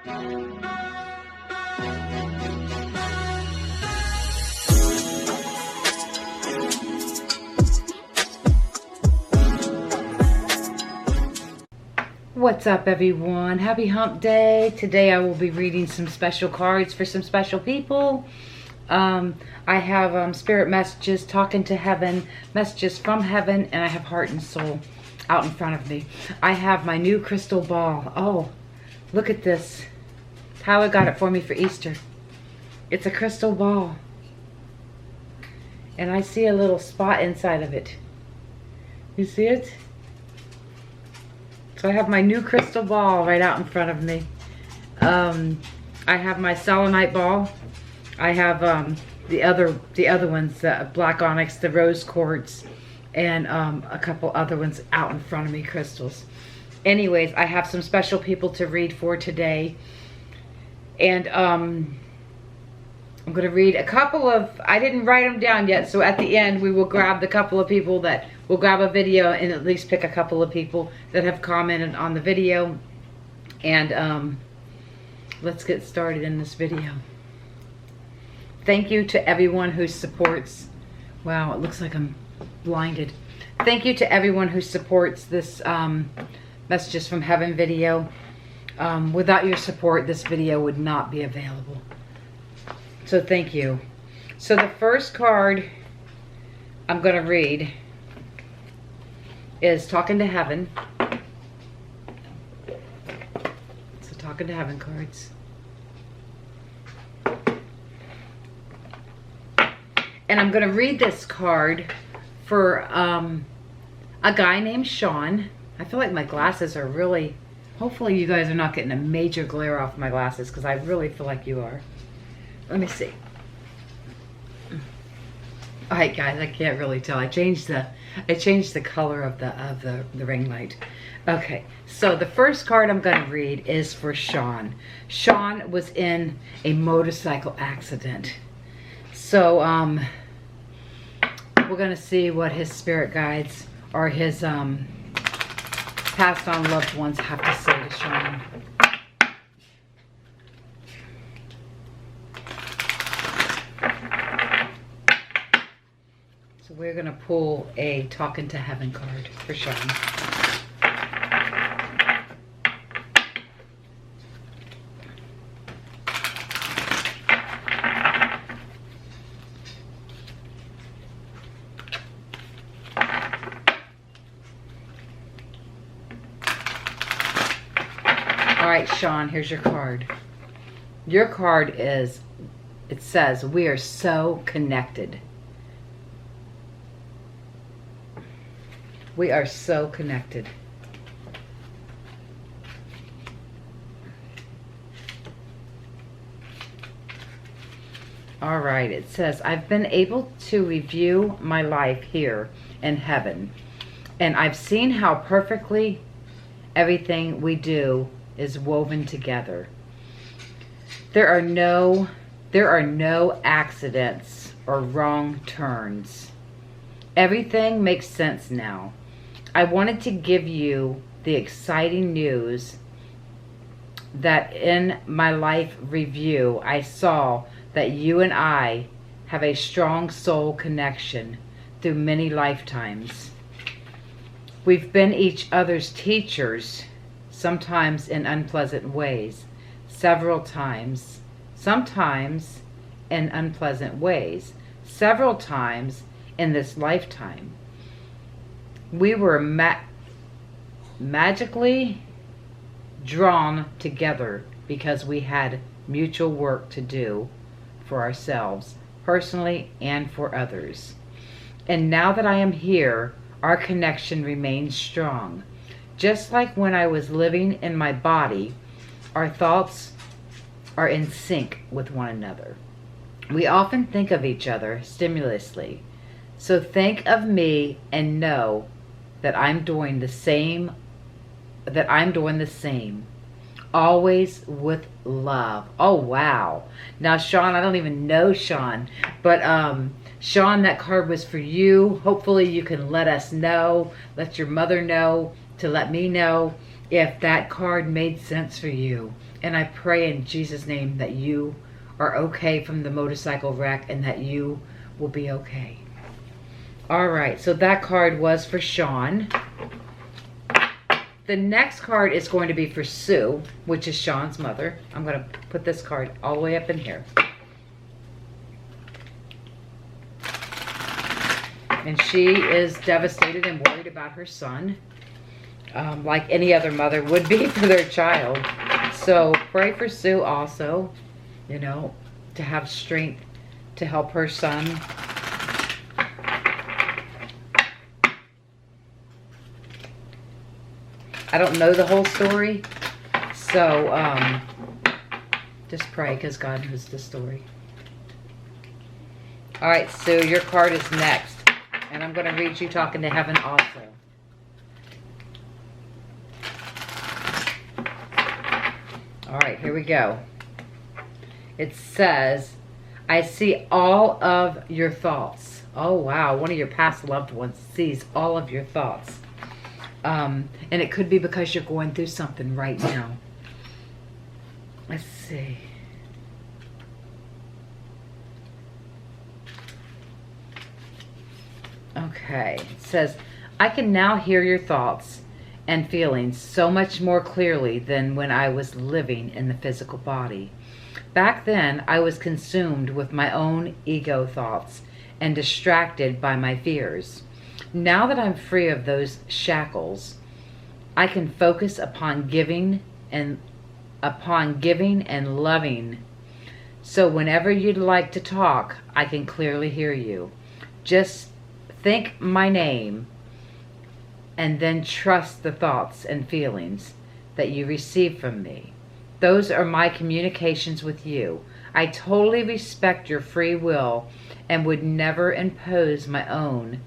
What's up, everyone? Happy hump day. Today I will be reading some special cards for some special people. I have spirit messages, talking to heaven, messages from heaven, and I have heart and soul out in front of me. I have my new crystal ball. Oh, look at this. Tyler got it for me for Easter. It's a crystal ball. And I see a little spot inside of it. You see it? So I have my new crystal ball right out in front of me. I have my selenite ball. I have the other ones, the black onyx, the rose quartz, and a couple other ones out in front of me, crystals. Anyways, I have some special people to read for today. And I'm going to read a couple of, I didn't write them down yet, so at the end we will grab the couple of people that, we'll grab a video and at least pick a couple of people that have commented on the video. And let's get started in this video. Thank you to everyone who supports, wow, it looks like I'm blinded. Thank you to everyone who supports this Messages from Heaven video. Without your support, this video would not be available. So thank you. So the first card I'm going to read is Talking to Heaven. So Talking to Heaven cards. And I'm going to read this card for a guy named Sean. I feel like my glasses are really, hopefully you guys are not getting a major glare off my glasses, because I really feel like you are. Let me see. All right, guys, I can't really tell. I changed the color of the ring light. Okay, so the first card I'm going to read is for Sean. Sean was in a motorcycle accident. So we're going to see what his spirit guides or his passed on loved ones have to say to Sean. So we're going to pull a Talking to Heaven card for Sean. Alright, Sean, here's your card. Your card is, it says, we are so connected. We are so connected. All right, it says, I've been able to review my life here in heaven, and I've seen how perfectly everything we do is woven together. There are no accidents or wrong turns. Everything makes sense now. I wanted to give you the exciting news that in my life review, I saw that you and I have a strong soul connection through many lifetimes. We've been each other's teachers, sometimes in unpleasant ways, several times, sometimes in unpleasant ways, several times in this lifetime. We were magically drawn together because we had mutual work to do for ourselves, personally and for others. And now that I am here, our connection remains strong. Just like when I was living in my body, our thoughts are in sync with one another. We often think of each other stimulously. So think of me and know that I'm doing the same, always with love. Oh, wow. Now, Sean, I don't even know Sean, but Sean, that card was for you. Hopefully you can let us know, let your mother know, to let me know. if that card made sense for you. And I pray in Jesus' name that you are okay from the motorcycle wreck and that you will be okay. All right, so that card was for Sean. The next card is going to be for Sue, which is Sean's mother. I'm going to put this card all the way up in here. And she is devastated and worried about her son, like any other mother would be for their child. So pray for Sue also, you know, to have strength to help her son. I don't know the whole story, so just pray because God knows the story. All right, Sue, your card is next. And I'm going to read you talking to heaven also. All right, here we go. It says, I see all of your thoughts. Oh, wow. One of your past loved ones sees all of your thoughts. And it could be because you're going through something right now. Let's see. Okay, it says, I can now hear your thoughts and feelings so much more clearly than when I was living in the physical body. Back then, I was consumed with my own ego thoughts and distracted by my fears. Now that I'm free of those shackles, I can focus upon giving and loving. So whenever you'd like to talk, I can clearly hear you. Just think my name and then trust the thoughts and feelings that you receive from me. Those are my communications with you. I totally respect your free will and would never impose my own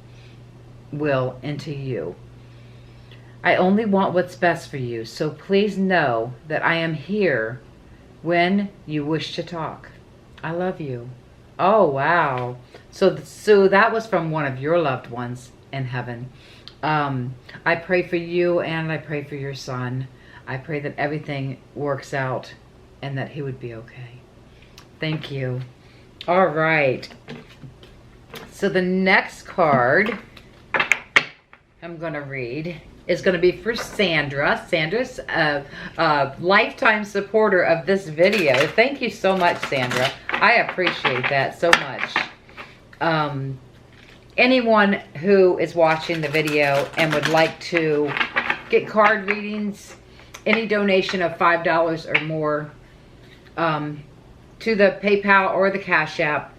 will into you. I only want what's best for you, so please know that I am here when you wish to talk. I love you. Oh, wow. So that was from one of your loved ones in heaven. I pray for you and I pray for your son. I pray that everything works out and that he would be okay. Thank you. All right. So the next card I'm going to read is going to be for Sandra. Sandra's a lifetime supporter of this video. Thank you so much, Sandra. I appreciate that so much. Anyone who is watching the video and would like to get card readings, any donation of $5 or more to the PayPal or the Cash App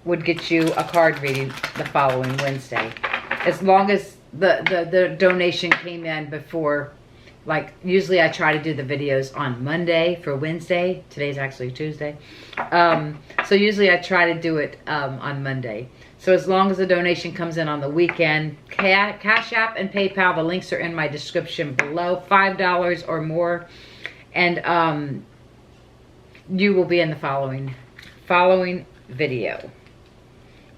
would get you a card reading the following Wednesday. As long as the donation came in before, like usually I try to do the videos on Monday for Wednesday. Today's actually Tuesday. So usually I try to do it on Monday. So as long as the donation comes in on the weekend, Cash App and PayPal, the links are in my description below, $5 or more. And you will be in the following video.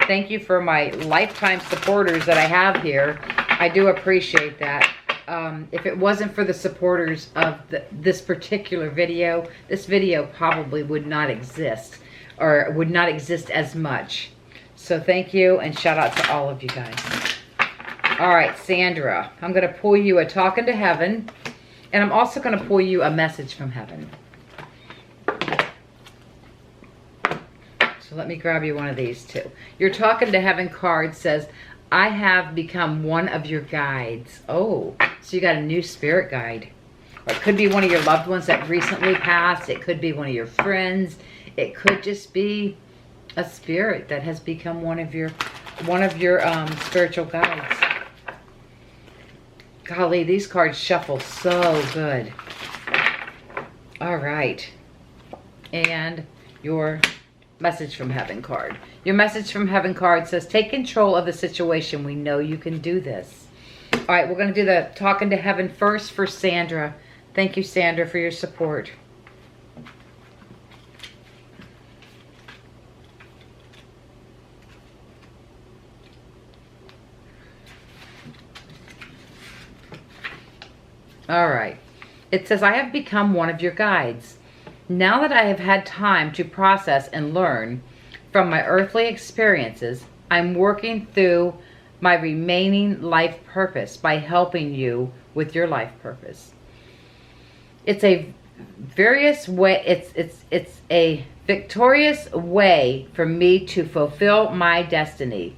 Thank you for my lifetime supporters that I have here. I do appreciate that. If it wasn't for the supporters of this particular video, this video probably would not exist, or would not exist as much. So thank you and shout out to all of you guys. All right, Sandra, I'm going to pull you a Talking to Heaven, and I'm also going to pull you a message from heaven. So let me grab you one of these too. Your Talking to Heaven card says, I have become one of your guides. Oh, so you got a new spirit guide. Or it could be one of your loved ones that recently passed. It could be one of your friends. It could just be a spirit that has become one of your spiritual guides. Golly, these cards shuffle so good. All right. And your Message from Heaven card. Your Message from Heaven card says, take control of the situation. We know you can do this. All right, we're going to do the Talking to Heaven first for Sandra. Thank you, Sandra, for your support. All right. It says, I have become one of your guides. Now that I have had time to process and learn from my earthly experiences, I'm working through my remaining life purpose by helping you with your life purpose. It's a various way, it's a victorious way for me to fulfill my destiny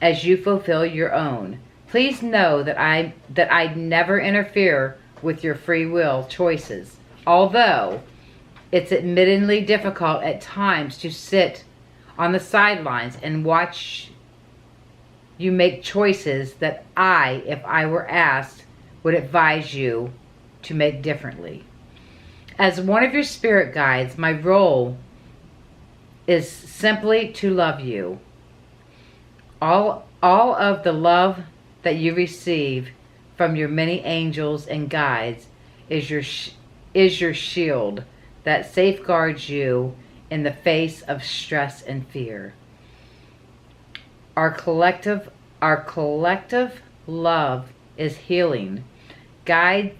as you fulfill your own. Please know that I'd never interfere with your free will choices, although it's admittedly difficult at times to sit on the sidelines and watch you make choices that I, if I were asked, would advise you to make differently. As one of your spirit guides, my role is simply to love you. All of the love that you receive from your many angels and guides is your shield that safeguards you in the face of stress and fear. Our collective love is healing, guiding,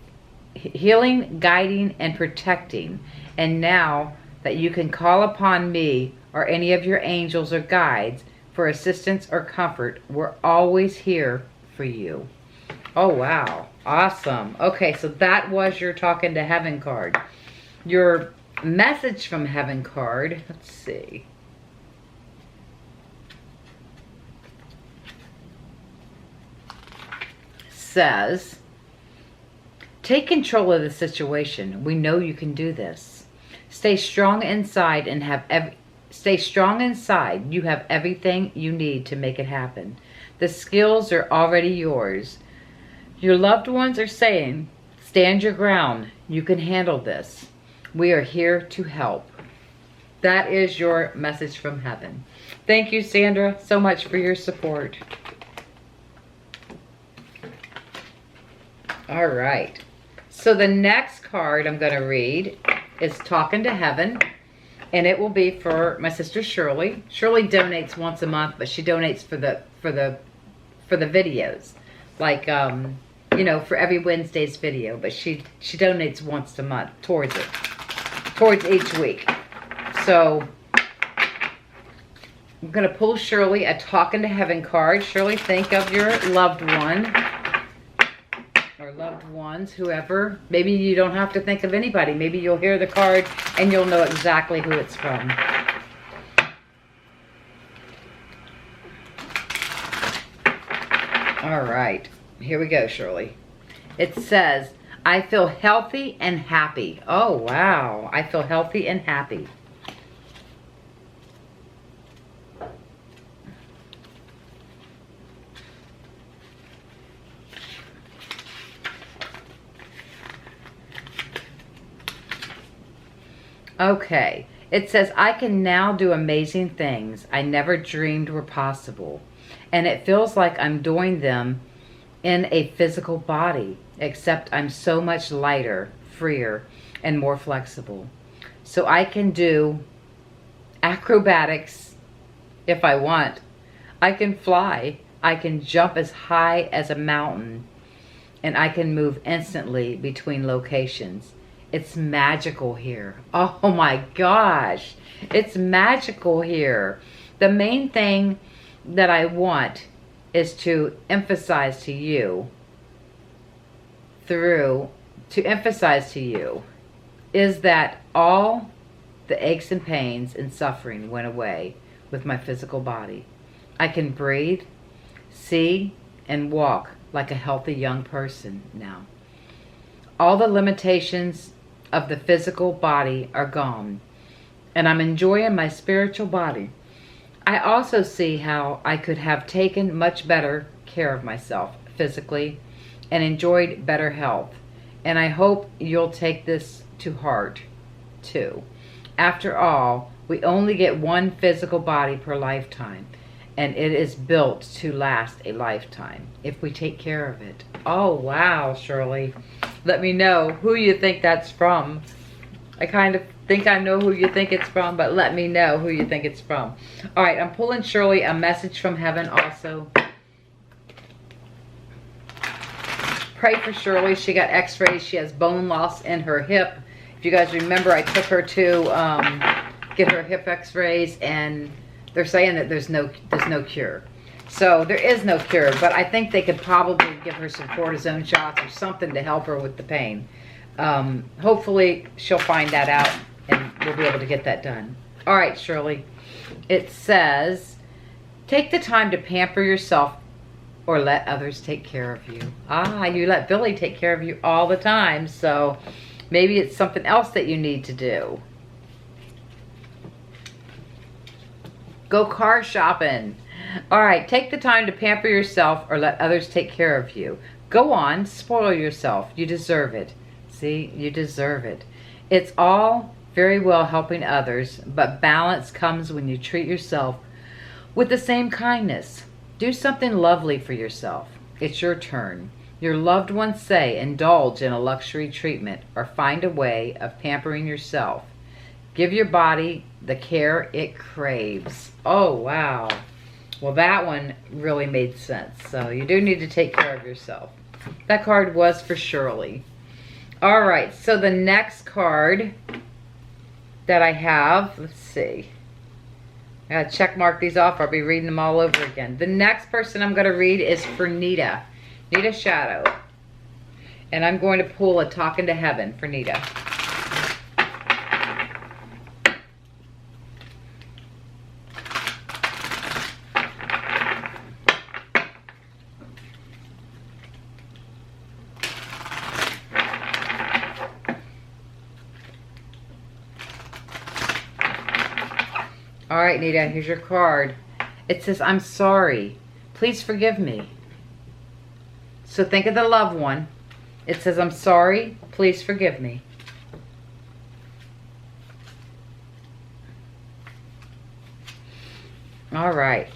and protecting. And now that you can call upon me or any of your angels or guides for assistance or comfort, we're always here for you. Oh, wow. Awesome. Okay, so that was your Talking to Heaven card. Your message from Heaven card, let's see. Says, take control of the situation. We know you can do this. Stay strong inside and stay strong inside. You have everything you need to make it happen. The skills are already yours. Your loved ones are saying, stand your ground. You can handle this. We are here to help. That is your message from Heaven. Thank you, Sandra, so much for your support. All right. So the next card I'm going to read is Talking to Heaven. And it will be for my sister Shirley. Shirley donates once a month, but she donates for the videos. Like, you know, for every Wednesday's video. But she donates once a month towards it. Towards each week. So I'm going to pull Shirley a Talking to Heaven card. Shirley, think of your loved one. Or loved ones, whoever. Maybe you don't have to think of anybody. Maybe you'll hear the card and you'll know exactly who it's from. All right. Here we go, Shirley. It says, I feel healthy and happy. Oh, wow. I feel healthy and happy. Okay. It says, I can now do amazing things I never dreamed were possible. And it feels like I'm doing them in a physical body, except I'm so much lighter, freer, and more flexible. So I can do acrobatics if I want. I can fly. I can jump as high as a mountain. And I can move instantly between locations. It's magical here. Oh my gosh. It's magical here. The main thing that I want is to emphasize to you is that all the aches and pains and suffering went away with my physical body. I can breathe, see, and walk like a healthy young person now. All the limitations of the physical body are gone, and I'm enjoying my spiritual body. I also see how I could have taken much better care of myself physically and enjoyed better health. And I hope you'll take this to heart too. After all, we only get one physical body per lifetime, and it is built to last a lifetime if we take care of it. Oh, wow, Shirley. Let me know who you think that's from. I kind of think I know who you think it's from, but let me know who you think it's from. All right, I'm pulling Shirley a message from Heaven also. pray for Shirley. She got x-rays. She has bone loss in her hip. If you guys remember, I took her to get her hip x-rays, and they're saying that there's no cure. So there is no cure, but I think they could probably give her some cortisone shots or something to help her with the pain. Hopefully she'll find that out and we'll be able to get that done. All right, Shirley. It says, take the time to pamper yourself or let others take care of you. Ah, you let Billy take care of you all the time, so maybe it's something else that you need to do. Go car shopping. All right, take the time to pamper yourself or let others take care of you. Go on, spoil yourself. You deserve it. See, you deserve it. It's all very well helping others, but balance comes when you treat yourself with the same kindness. Do something lovely for yourself. It's your turn. Your loved ones say indulge in a luxury treatment or find a way of pampering yourself. Give your body the care it craves. Oh, wow. Well, that one really made sense. So you do need to take care of yourself. That card was for Shirley. All right, so the next card that I have, let's see. I gotta check mark these off. I'll be reading them all over again. The next person I'm gonna read is for Nita. Nita Shadow. And I'm going to pull a Talking to Heaven for Nita. All right, Nita, here's your card. It says, I'm sorry. Please forgive me. So think of the loved one. It says, I'm sorry. Please forgive me. All right.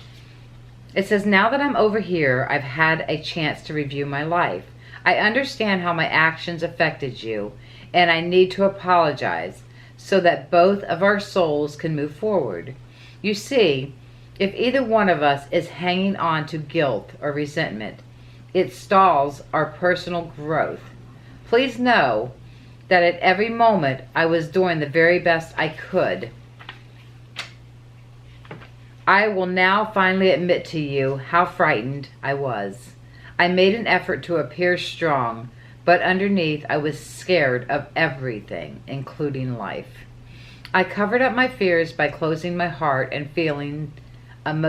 It says, now that I'm over here, I've had a chance to review my life. I understand how my actions affected you, and I need to apologize so that both of our souls can move forward. You see, if either one of us is hanging on to guilt or resentment, it stalls our personal growth. Please know that at every moment I was doing the very best I could. I will now finally admit to you how frightened I was. I made an effort to appear strong, but underneath I was scared of everything, including life. I covered up my fears by closing my heart and feelings and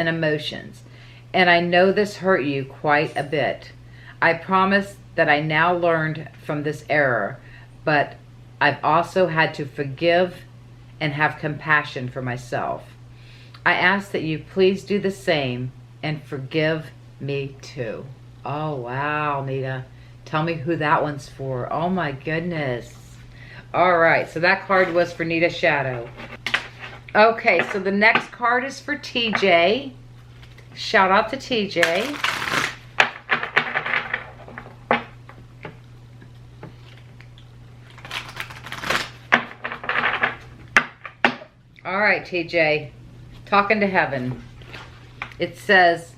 emotions, and I know this hurt you quite a bit. I promise that I now learned from this error, but I've also had to forgive and have compassion for myself. I ask that you please do the same and forgive me too. Oh, wow, Nita. Tell me who that one's for. Oh, my goodness. All right, so that card was for Nita Shadow. Okay, so the next card is for TJ. Shout out to TJ. All right, TJ. Talking to Heaven. It says,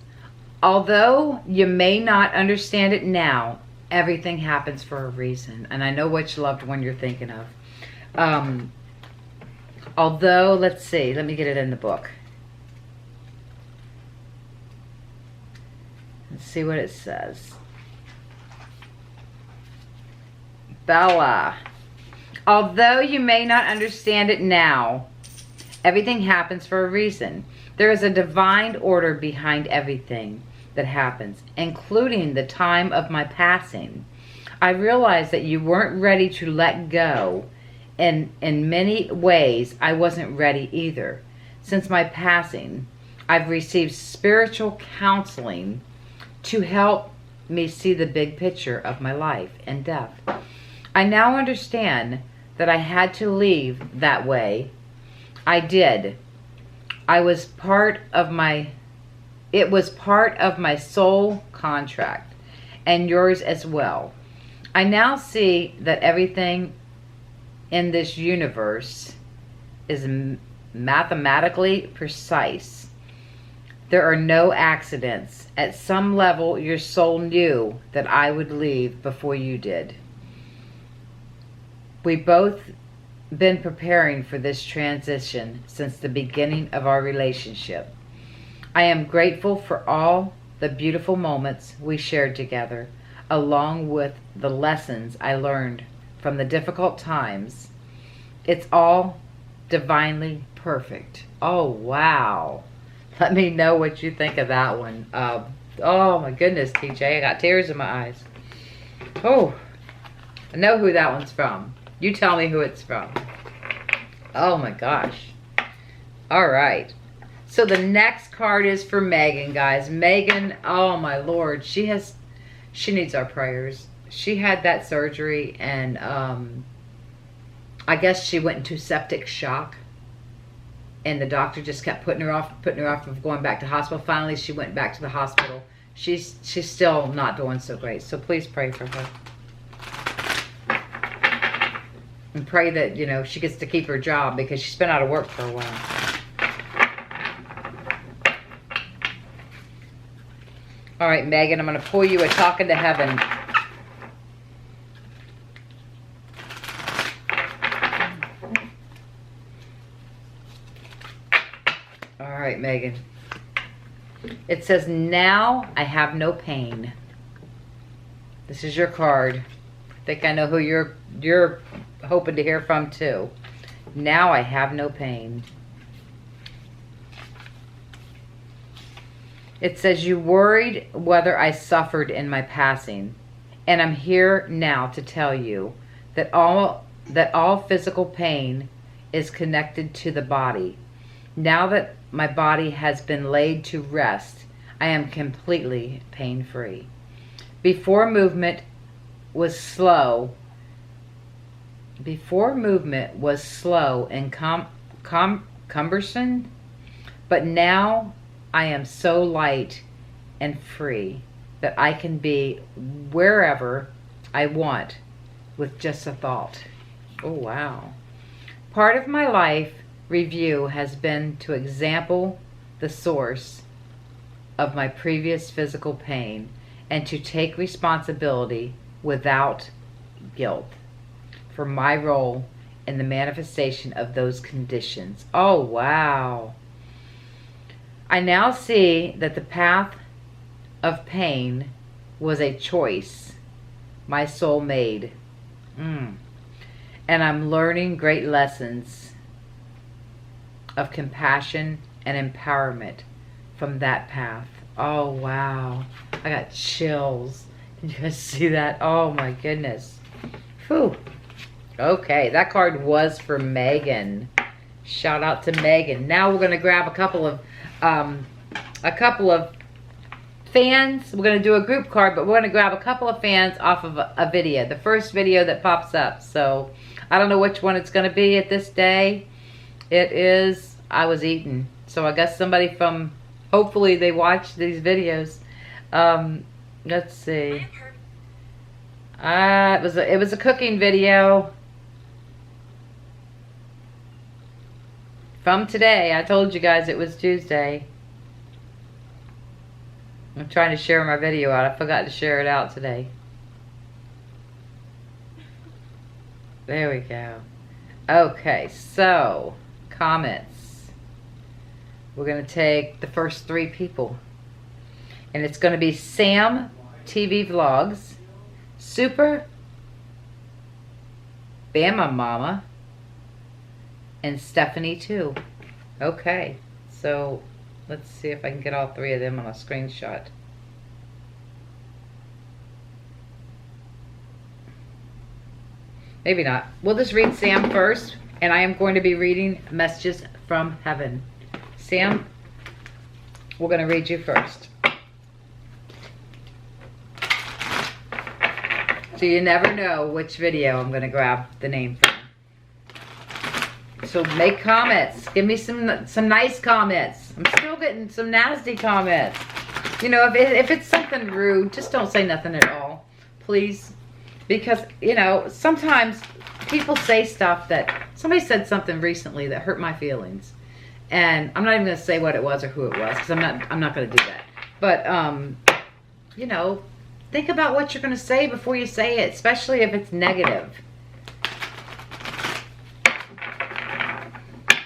although you may not understand it now, everything happens for a reason. And I know which loved one you're thinking of. Although, let's see. Let me get it in the book. Let's see what it says. Bella. Although you may not understand it now, everything happens for a reason. There is a divine order behind everything that happens, including the time of my passing. I realized that you weren't ready to let go, and in many ways, I wasn't ready either. Since my passing, I've received spiritual counseling to help me see the big picture of my life and death. I now understand that I had to leave that way. I did. It was part of my soul contract, and yours as well. I now see that everything in this universe is mathematically precise. There are no accidents. At some level, your soul knew that I would leave before you did. We've both been preparing for this transition since the beginning of our relationship. I am grateful for all the beautiful moments we shared together, along with the lessons I learned from the difficult times. It's all divinely perfect. Oh, wow. Let me know what you think of that one. Oh, my goodness, TJ. I got tears in my eyes. Oh, I know who that one's from. You tell me who it's from. Oh, my gosh. All right. So the next card is for Megan, guys. Megan, oh, my Lord. She needs our prayers. She had that surgery, and I guess she went into septic shock. And the doctor just kept putting her off of going back to hospital. Finally, she went back to the hospital. She's still not doing so great. So please pray for her. And pray that, you know, she gets to keep her job, because she's been out of work for a while. All right, Megan, I'm going to pull you a Talking to Heaven. All right, Megan. It says, now I have no pain. This is your card. I think I know who you're hoping to hear from too. Now I have no pain. It says, you worried whether I suffered in my passing, and I'm here now to tell you that all physical pain is connected to the body. Now that my body has been laid to rest, I am completely pain-free. Before movement was slow and cumbersome, but now I am so light and free that I can be wherever I want with just a thought. Oh, wow. Part of my life review has been to examine the source of my previous physical pain and to take responsibility without guilt for my role in the manifestation of those conditions. Oh, wow. I now see that the path of pain was a choice my soul made. And I'm learning great lessons of compassion and empowerment from that path. Oh, wow. I got chills. Did you guys see that? Oh, my goodness. Whew. Okay, that card was for Megan. Shout out to Megan. Now we're going to grab a couple of fans. We're going to do a group card, but we're going to grab a couple of fans off of a video. The first video that pops up. So I don't know which one it's going to be at this day. It is, I was eating. So I guess somebody from, hopefully they watch these videos. Let's see. It was a cooking video from today. I told you guys it was Tuesday. I'm trying to share my video out. I forgot to share it out today. There we go. Okay, so comments. We're going to take the first 3 people. And it's going to be Sam TV Vlogs, Super Bama Mama, and Stephanie too. Okay, so let's see if I can get all 3 of them on a screenshot. Maybe not. We'll just read Sam first, and I am going to be reading Messages from Heaven. Sam, we're going to read you first. So you never know which video I'm going to grab the name from. So make comments. Give me some nice comments. I'm still getting some nasty comments. You know, if it's something rude, just don't say nothing at all. Please. Because, you know, sometimes people say stuff that... Somebody said something recently that hurt my feelings. And I'm not even gonna say what it was or who it was, because I'm not gonna do that. But you know, think about what you're gonna say before you say it, especially if it's negative.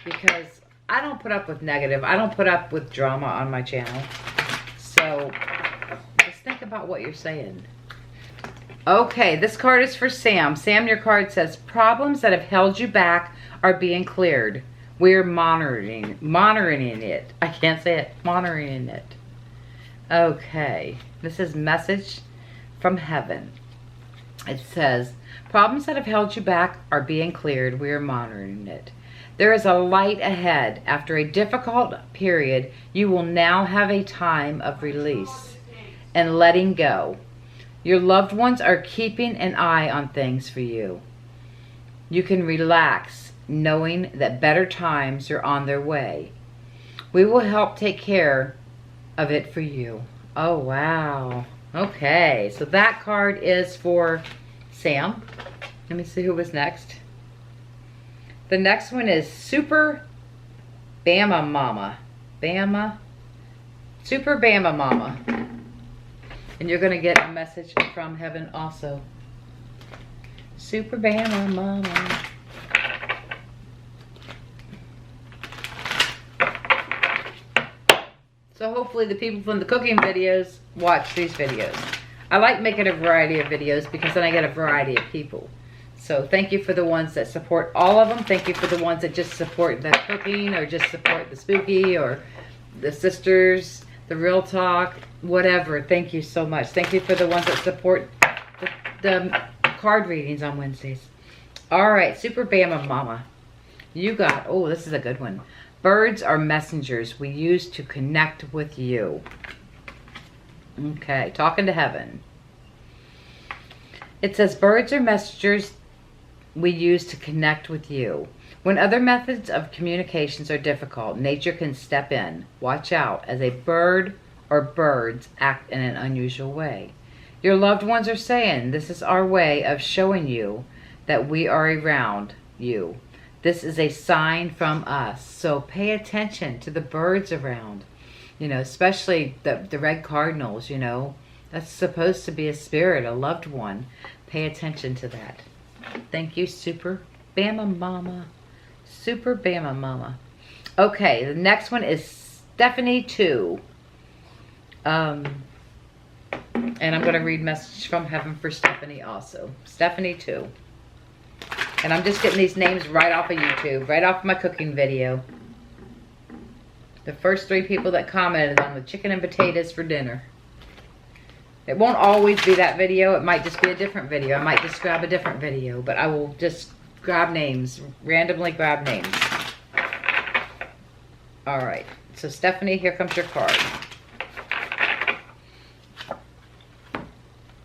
Because I don't put up with negative. I don't put up with drama on my channel. So just think about what you're saying. Okay, this card is for Sam. Sam, your card says, problems that have held you back are being cleared. We're monitoring it. I can't say it. Monitoring it. Okay, this is message from heaven. It says, problems that have held you back are being cleared. We are monitoring it. There is a light ahead. After a difficult period, you will now have a time of release and letting go. Your loved ones are keeping an eye on things for you. You can relax knowing that better times are on their way. We will help take care of it for you. Oh, wow. Okay, so that card is for Sam. Let me see who was next. The next one is Super Bama Mama. Super Bama Mama. And you're going to get a message from heaven also. Super Bama Mama. So hopefully the people from the cooking videos watch these videos. I like making a variety of videos because then I get a variety of people. So thank you for the ones that support all of them. Thank you for the ones that just support the cooking or just support the spooky or the sisters, the real talk, whatever. Thank you so much. Thank you for the ones that support the card readings on Wednesdays. All right, Super Bama Mama. You got, oh, this is a good one. Birds are messengers we use to connect with you. Okay, talking to heaven. It says birds are messengers we use to connect with you. When other methods of communications are difficult, nature can step in. Watch out as a bird or birds act in an unusual way. Your loved ones are saying, this is our way of showing you that we are around you. This is a sign from us. So pay attention to the birds around, you know, especially the red cardinals, you know. That's supposed to be a spirit, a loved one. Pay attention to that. Thank you, Super Bama Mama. Super Bama Mama. Okay, the next one is Stephanie 2. And I'm going to read message from heaven for Stephanie also. Stephanie 2. And I'm just getting these names right off of YouTube, right off my cooking video. The first 3 people that commented on the chicken and potatoes for dinner. It won't always be that video. It might just be a different video. I might just grab a different video. But I will just grab names. Randomly grab names. Alright. So Stephanie, here comes your card.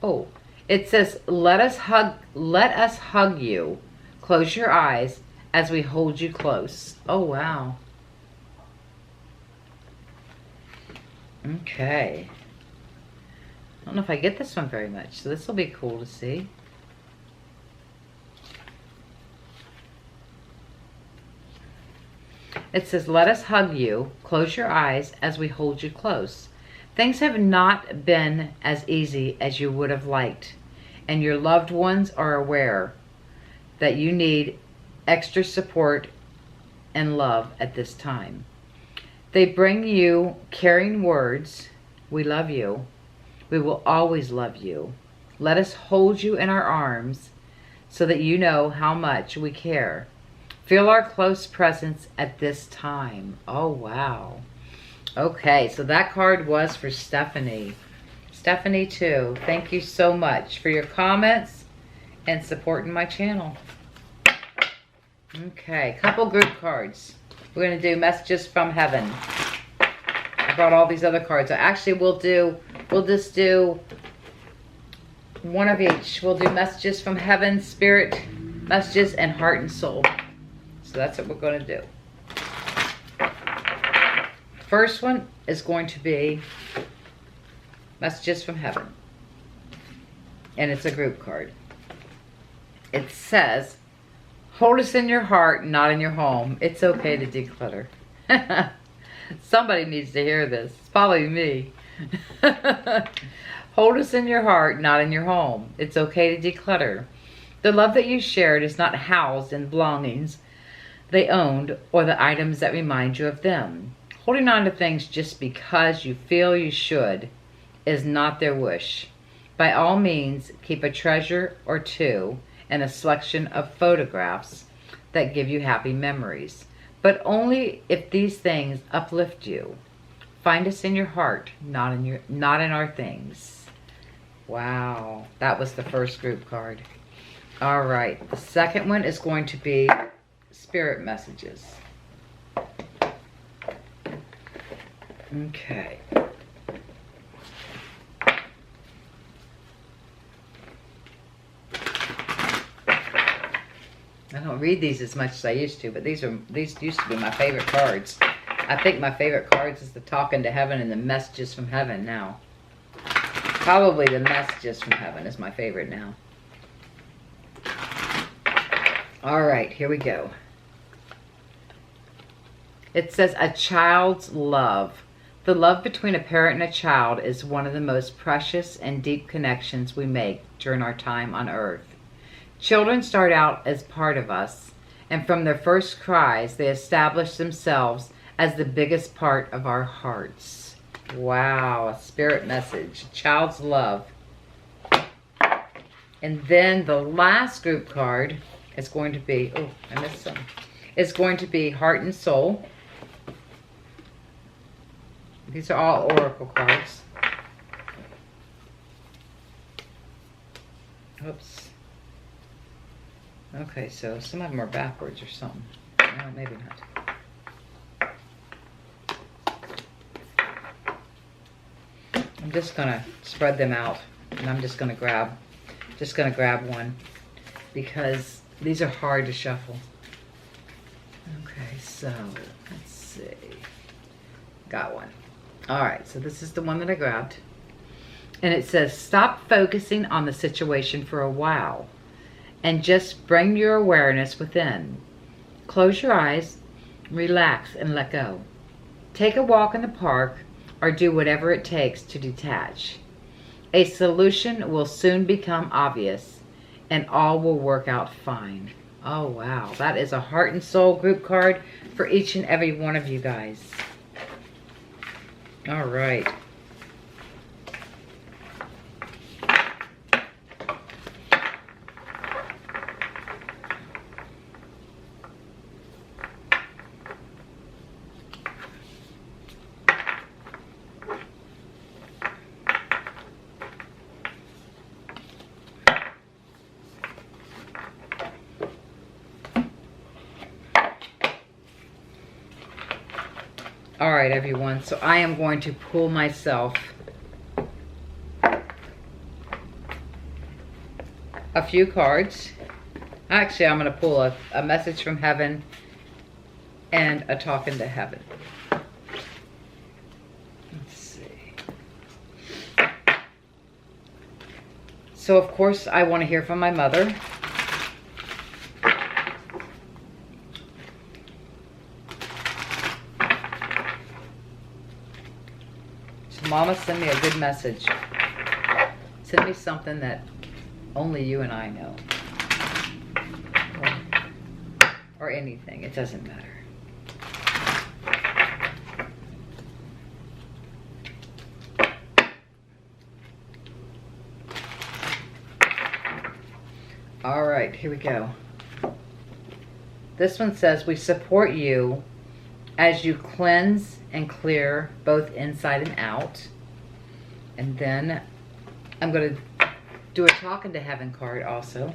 Oh. It says, let us hug you. Close your eyes as we hold you close. Oh, wow. Okay. I don't know if I get this one very much, so this will be cool to see. It says, let us hug you. Close your eyes as we hold you close. Things have not been as easy as you would have liked, and your loved ones are aware that you need extra support and love at this time. They bring you caring words. We love you. We will always love you. Let us hold you in our arms so that you know how much we care. Feel our close presence at this time. Oh, wow. Okay, so that card was for Stephanie. Stephanie 2. Thank you so much for your comments and supporting my channel. Okay, couple group cards. We're going to do messages from heaven. I brought all these other cards. Actually, we'll just do one of each. We'll do messages from heaven, spirit messages, and heart and soul. So that's what we're going to do. First one is going to be messages from heaven. And it's a group card. It says, hold us in your heart, not in your home. It's okay to declutter. Somebody needs to hear this. It's probably me. Hold us in your heart, not in your home. It's okay to declutter. The love that you shared is not housed in belongings they owned or the items that remind you of them. Holding on to things just because you feel you should is not their wish. By all means, keep a treasure or two and a selection of photographs that give you happy memories, but only if these things uplift you. Find us in your heart, not in our things. Wow, that was the first group card. All right, the second one is going to be spirit messages. Okay. I don't read these as much as I used to, but these used to be my favorite cards. I think my favorite cards is the Talking to Heaven and the Messages from Heaven now. Probably the Messages from Heaven is my favorite now. All right, here we go. It says, a child's love. The love between a parent and a child is one of the most precious and deep connections we make during our time on earth. Children start out as part of us, and from their first cries, they establish themselves as the biggest part of our hearts. Wow, a spirit message, child's love. And then the last group card is going to be, oh, I missed some. It's going to be Heart and Soul. These are all oracle cards. Oops. Okay, so some of them are backwards or something. No, maybe not. I'm just gonna spread them out, and I'm just gonna grab one because these are hard to shuffle. Okay, so let's see. Got one. All right, so this is the one that I grabbed, and it says, stop focusing on the situation for a while and just bring your awareness within. Close your eyes, relax, and let go. Take a walk in the park or do whatever it takes to detach. A solution will soon become obvious and all will work out fine. Oh, wow. That is a Heart and Soul group card for each and every one of you guys. All right. All right, everyone, so I am going to pull myself a few cards. Actually, I'm going to pull a message from heaven and a Talking to Heaven. Let's see. So, of course, I want to hear from my mother. Mama, send me a good message. Send me something that only you and I know. Or anything. It doesn't matter. All right, here we go. This one says, we support you as you cleanse and clear both inside and out. And then I'm going to do a Talking to Heaven card also.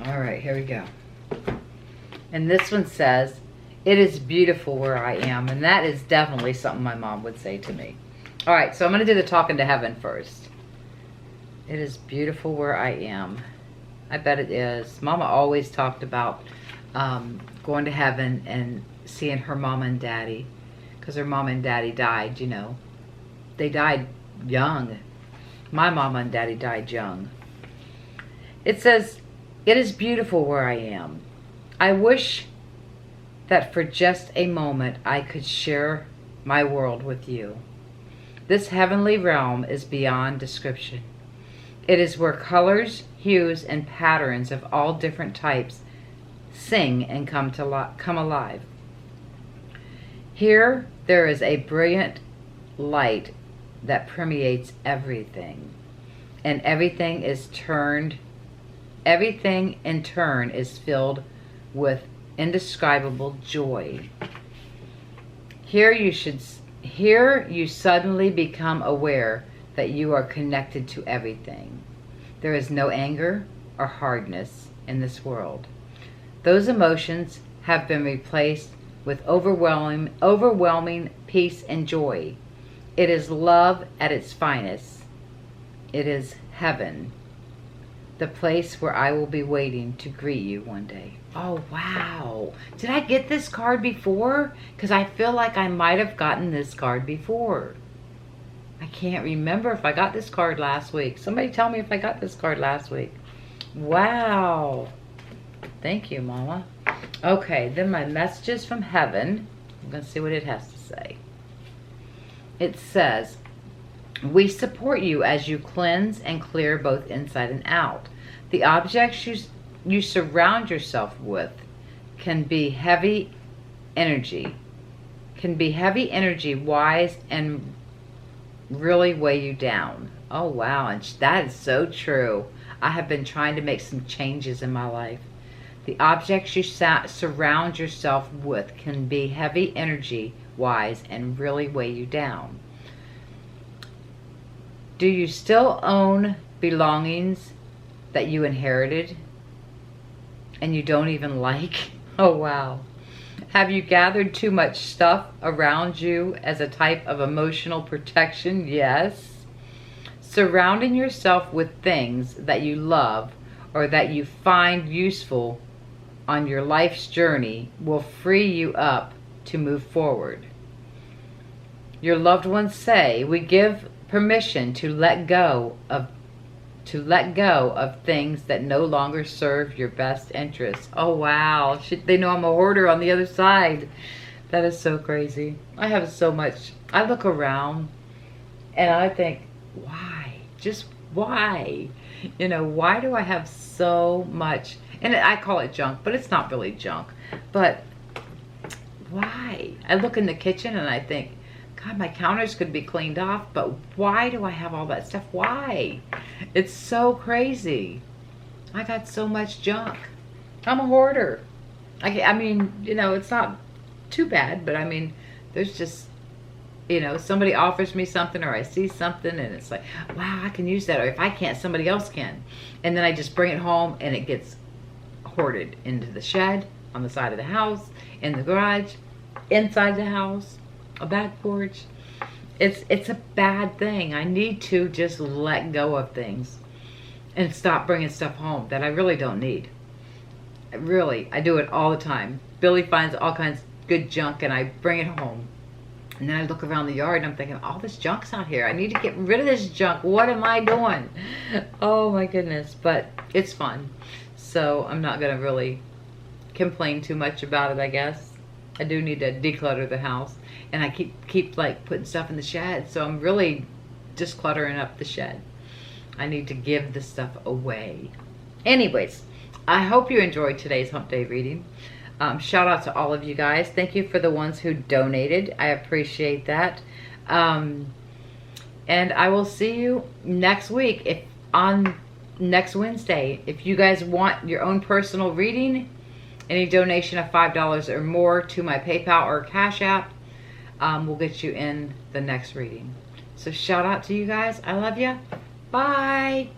All right, here we go. And this one says, it is beautiful where I am. And that is definitely something my mom would say to me. All right, so I'm going to do the talking to heaven first. It is beautiful where I am. I bet it is. Mama always talked about going to heaven and seeing her mama and daddy, because her mama and daddy died, you know. They died young. My mama and daddy died young. It says, it is beautiful where I am. I wish that for just a moment I could share my world with you. This heavenly realm is beyond description. It is where colors, hues, and patterns of all different types sing and come alive. Here there is a brilliant light that permeates everything, and everything in turn is filled with indescribable joy. Here you suddenly become aware that you are connected to everything. There is no anger or hardness in this world. Those emotions have been replaced with overwhelming peace and joy. It is love at its finest. It is heaven, the place where I will be waiting to greet you one day. Oh, wow. Did I get this card before? Because I feel like I might have gotten this card before. I can't remember if I got this card last week. Somebody tell me if I got this card last week. Wow. Thank you, Mama. Okay, then my messages from heaven. I'm going to see what it has to say. It says, we support you as you cleanse and clear both inside and out. The objects you surround yourself with can be heavy energy, wise, and really weigh you down. Oh, wow. And that is so true. I have been trying to make some changes in my life. The objects you surround yourself with can be heavy energy wise and really weigh you down. Do you still own belongings that you inherited and you don't even like? Oh, wow. Have you gathered too much stuff around you as a type of emotional protection? Yes. Surrounding yourself with things that you love or that you find useful on your life's journey will free you up to move forward. Your loved ones say, we give permission to let go of things that no longer serve your best interests. Oh, wow. They know I'm a hoarder on the other side. That is so crazy. I have so much. I look around and I think, why? Just why? You know, why do I have so much? And I call it junk, but it's not really junk. But why? I look in the kitchen and I think, God, my counters could be cleaned off, but why do I have all that stuff? Why? It's so crazy. I got so much junk. I'm a hoarder. I mean, you know, it's not too bad, but I mean, there's just, you know, somebody offers me something or I see something and it's like, wow, I can use that. Or if I can't, somebody else can. And then I just bring it home and it gets hoarded into the shed, on the side of the house, in the garage, inside the house, a back porch. It's a bad thing. I need to just let go of things and stop bringing stuff home that I really don't need. I do it all the time. Billy finds all kinds of good junk and I bring it home. And then I look around the yard and I'm thinking, all this junk's out here. I need to get rid of this junk. What am I doing? Oh my goodness. But it's fun. So I'm not going to really complain too much about it, I guess. I do need to declutter the house. And I keep like putting stuff in the shed. So I'm really just cluttering up the shed. I need to give this stuff away. Anyways, I hope you enjoyed today's Hump Day reading. Shout out to all of you guys. Thank you for the ones who donated. I appreciate that. And I will see you next week on next Wednesday. If you guys want your own personal reading, any donation of $5 or more to my PayPal or Cash App will get you in the next reading. So shout out to you guys. I love you. Bye.